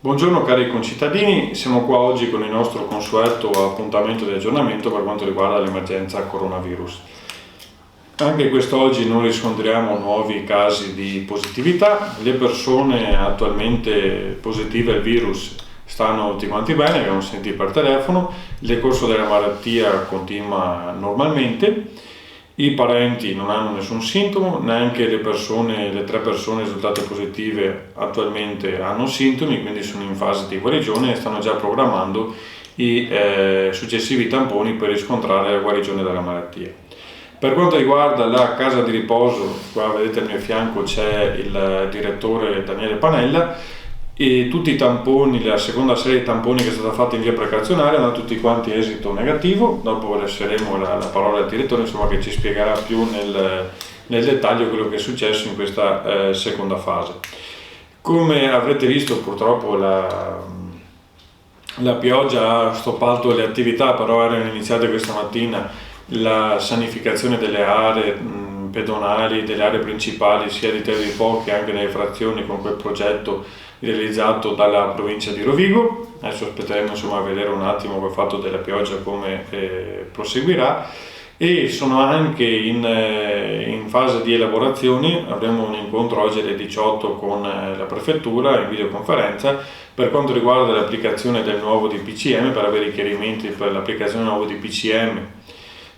Buongiorno cari concittadini, siamo qua oggi con il nostro consueto appuntamento di aggiornamento per quanto riguarda l'emergenza coronavirus. Anche quest'oggi non riscontriamo nuovi casi di positività, le persone attualmente positive al virus stanno tutti quanti bene, abbiamo sentito per telefono, il decorso della malattia continua normalmente. I parenti non hanno nessun sintomo, neanche le 3 persone risultate positive attualmente hanno sintomi, quindi sono in fase di guarigione e stanno già programmando i successivi tamponi per riscontrare la guarigione dalla malattia. Per quanto riguarda la casa di riposo, qua vedete al mio fianco c'è il direttore Daniele Panella, e tutti i tamponi, la seconda serie di tamponi che è stata fatta in via precauzionale hanno tutti quanti esito negativo. Dopo lasceremo la parola al direttore, insomma, che ci spiegherà più nel dettaglio quello che è successo in questa seconda fase. Come avrete visto, purtroppo la pioggia ha stoppato le attività, però erano iniziate questa mattina la sanificazione delle aree pedonali, delle aree principali sia di Terre di Po che anche nelle frazioni con quel progetto realizzato dalla provincia di Rovigo. Adesso aspetteremo a vedere un attimo col fatto della pioggia come proseguirà, e sono anche in fase di elaborazioni. Avremo un incontro oggi alle 18 con la prefettura in videoconferenza per quanto riguarda l'applicazione del nuovo DPCM, per avere i chiarimenti per l'applicazione del nuovo DPCM,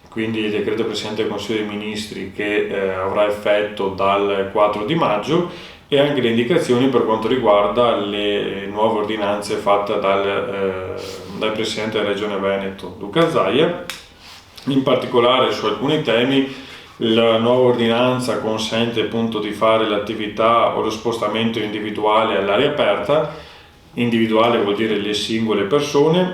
quindi il decreto Presidente del Consiglio dei Ministri che avrà effetto dal 4 di maggio, e anche le indicazioni per quanto riguarda le nuove ordinanze fatte dal Presidente della Regione Veneto, Luca Zaia. In particolare su alcuni temi la nuova ordinanza consente appunto di fare l'attività o lo spostamento individuale all'aria aperta. Individuale vuol dire le singole persone,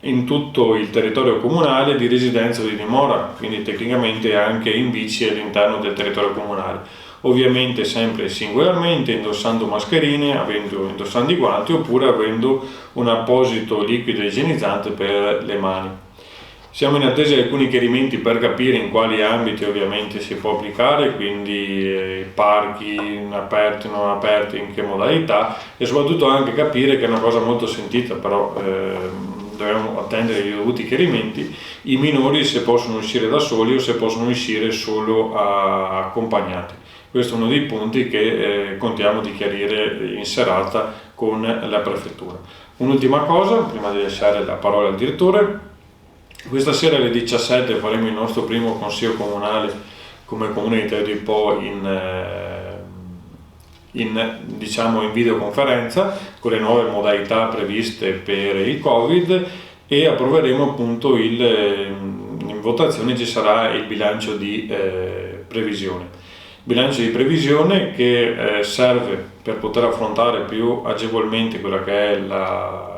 in tutto il territorio comunale di residenza o di dimora, quindi tecnicamente anche in bici all'interno del territorio comunale. Ovviamente sempre singolarmente, indossando mascherine, indossando i guanti oppure avendo un apposito liquido igienizzante per le mani. Siamo in attesa di alcuni chiarimenti per capire in quali ambiti ovviamente si può applicare, quindi parchi aperti, non aperti, in che modalità, e soprattutto anche capire, che è una cosa molto sentita, però dobbiamo attendere i dovuti chiarimenti, i minori se possono uscire da soli o se possono uscire solo accompagnati. Questo è uno dei punti che contiamo di chiarire in serata con la prefettura. Un'ultima cosa, prima di lasciare la parola al direttore: questa sera alle 17 faremo il nostro primo consiglio comunale come comune di Terre di Po in videoconferenza con le nuove modalità previste per il Covid, e approveremo appunto in votazione ci sarà il bilancio di previsione. Bilancio di previsione che serve per poter affrontare più agevolmente quella che è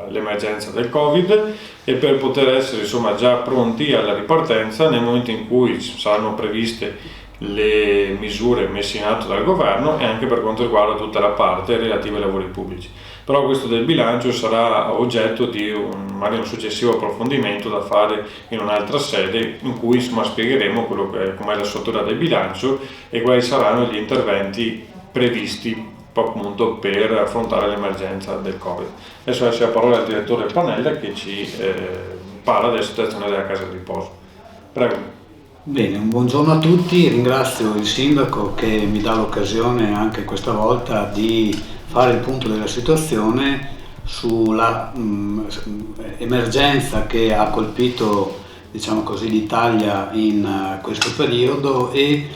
l'emergenza del Covid e per poter essere già pronti alla ripartenza nel momento in cui saranno previste le misure messe in atto dal governo, e anche per quanto riguarda tutta la parte relativa ai lavori pubblici. Però questo del bilancio sarà oggetto di magari un successivo approfondimento da fare in un'altra sede, in cui spiegheremo com'è la struttura del bilancio e quali saranno gli interventi previsti appunto per affrontare l'emergenza del Covid. Adesso lascio la parola al direttore Panella che ci parla della situazione della casa di riposo. Prego. Bene, un buongiorno a tutti, ringrazio il sindaco che mi dà l'occasione anche questa volta di fare il punto della situazione sulla emergenza che ha colpito, l'Italia in questo periodo, e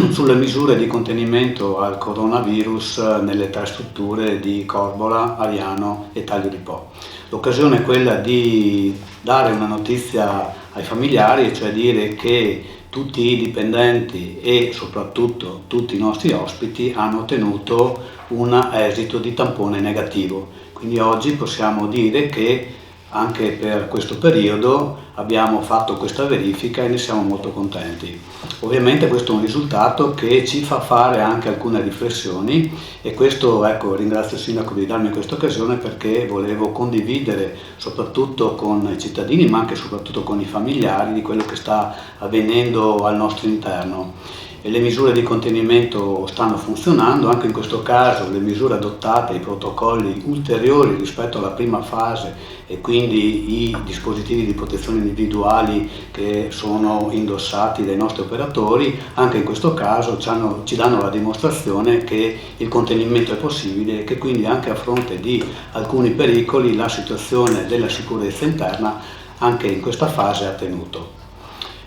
sulle misure di contenimento al coronavirus nelle 3 strutture di Corbola, Ariano e Taglio di Po. L'occasione è quella di dare una notizia ai familiari, cioè dire che tutti i dipendenti e soprattutto tutti i nostri ospiti hanno ottenuto un esito di tampone negativo. Quindi oggi possiamo dire che anche per questo periodo abbiamo fatto questa verifica e ne siamo molto contenti. Ovviamente questo è un risultato che ci fa fare anche alcune riflessioni e questo, ecco, ringrazio il Sindaco di darmi questa occasione perché volevo condividere soprattutto con i cittadini ma anche e soprattutto con i familiari di quello che sta avvenendo al nostro interno. E le misure di contenimento stanno funzionando, anche in questo caso le misure adottate, i protocolli ulteriori rispetto alla prima fase e quindi i dispositivi di protezione individuali che sono indossati dai nostri operatori, anche in questo caso ci danno la dimostrazione che il contenimento è possibile e che quindi anche a fronte di alcuni pericoli la situazione della sicurezza interna anche in questa fase ha tenuto.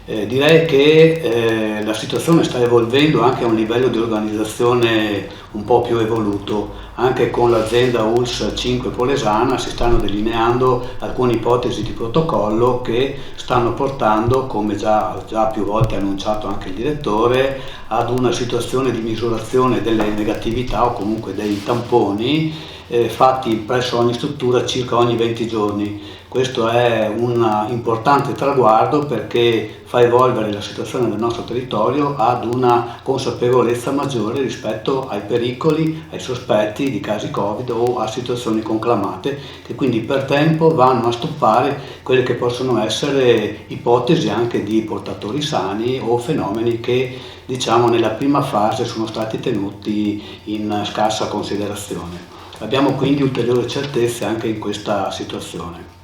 Direi che la situazione sta evolvendo anche a un livello di organizzazione un po' più evoluto, anche con l'azienda ULSS 5 Polesana si stanno delineando alcune ipotesi di protocollo che stanno portando, come già più volte annunciato anche il direttore, ad una situazione di misurazione delle negatività o comunque dei tamponi fatti presso ogni struttura circa ogni 20 giorni. Questo è un importante traguardo perché fa evolvere la situazione del nostro territorio ad una consapevolezza maggiore rispetto ai pericoli, ai sospetti di casi Covid o a situazioni conclamate che quindi per tempo vanno a stoppare quelle che possono essere ipotesi anche di portatori sani o fenomeni che diciamo nella prima fase sono stati tenuti in scarsa considerazione. Abbiamo quindi ulteriori certezze anche in questa situazione.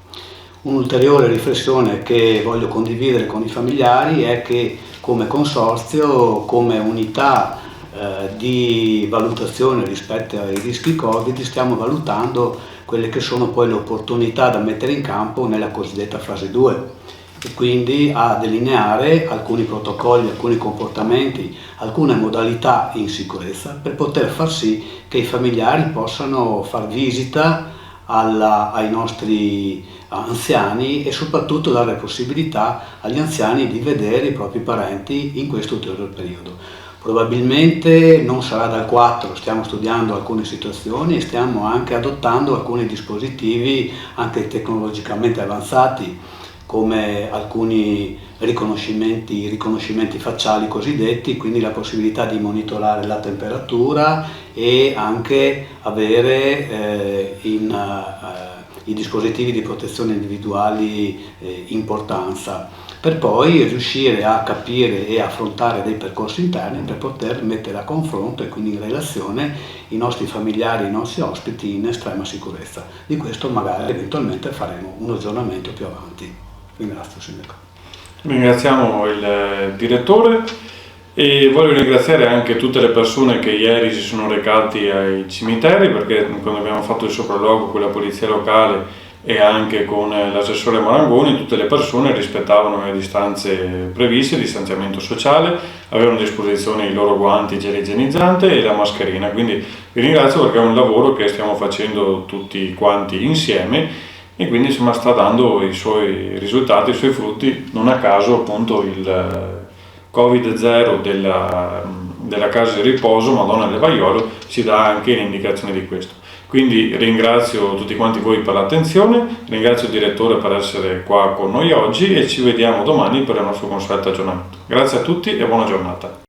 Un'ulteriore riflessione che voglio condividere con i familiari è che come consorzio, come unità di valutazione rispetto ai rischi Covid, stiamo valutando quelle che sono poi le opportunità da mettere in campo nella cosiddetta fase 2 e quindi a delineare alcuni protocolli, alcuni comportamenti, alcune modalità in sicurezza per poter far sì che i familiari possano far visita ai nostri anziani e soprattutto dare possibilità agli anziani di vedere i propri parenti in questo ulteriore periodo. Probabilmente non sarà dal 4, stiamo studiando alcune situazioni e stiamo anche adottando alcuni dispositivi anche tecnologicamente avanzati come alcuni riconoscimenti facciali cosiddetti, quindi la possibilità di monitorare la temperatura e anche avere i dispositivi di protezione individuali importanza, per poi riuscire a capire e affrontare dei percorsi interni per poter mettere a confronto e quindi in relazione i nostri familiari e i nostri ospiti in estrema sicurezza. Di questo magari eventualmente faremo un aggiornamento più avanti. Ringrazio Sindaco. Ringraziamo il direttore e voglio ringraziare anche tutte le persone che ieri si sono recati ai cimiteri, perché quando abbiamo fatto il sopralluogo con la polizia locale e anche con l'assessore Marangoni, tutte le persone rispettavano le distanze previste, il distanziamento sociale, avevano a disposizione i loro guanti, gel igienizzante e la mascherina. Quindi vi ringrazio perché è un lavoro che stiamo facendo tutti quanti insieme e quindi insomma sta dando i suoi risultati, i suoi frutti. Non a caso appunto il Covid-0 della casa di riposo Madonna del Vaiolo ci dà anche l'indicazione di questo. Quindi ringrazio tutti quanti voi per l'attenzione, ringrazio il direttore per essere qua con noi oggi e ci vediamo domani per il nostro consueto aggiornamento. Grazie a tutti e buona giornata.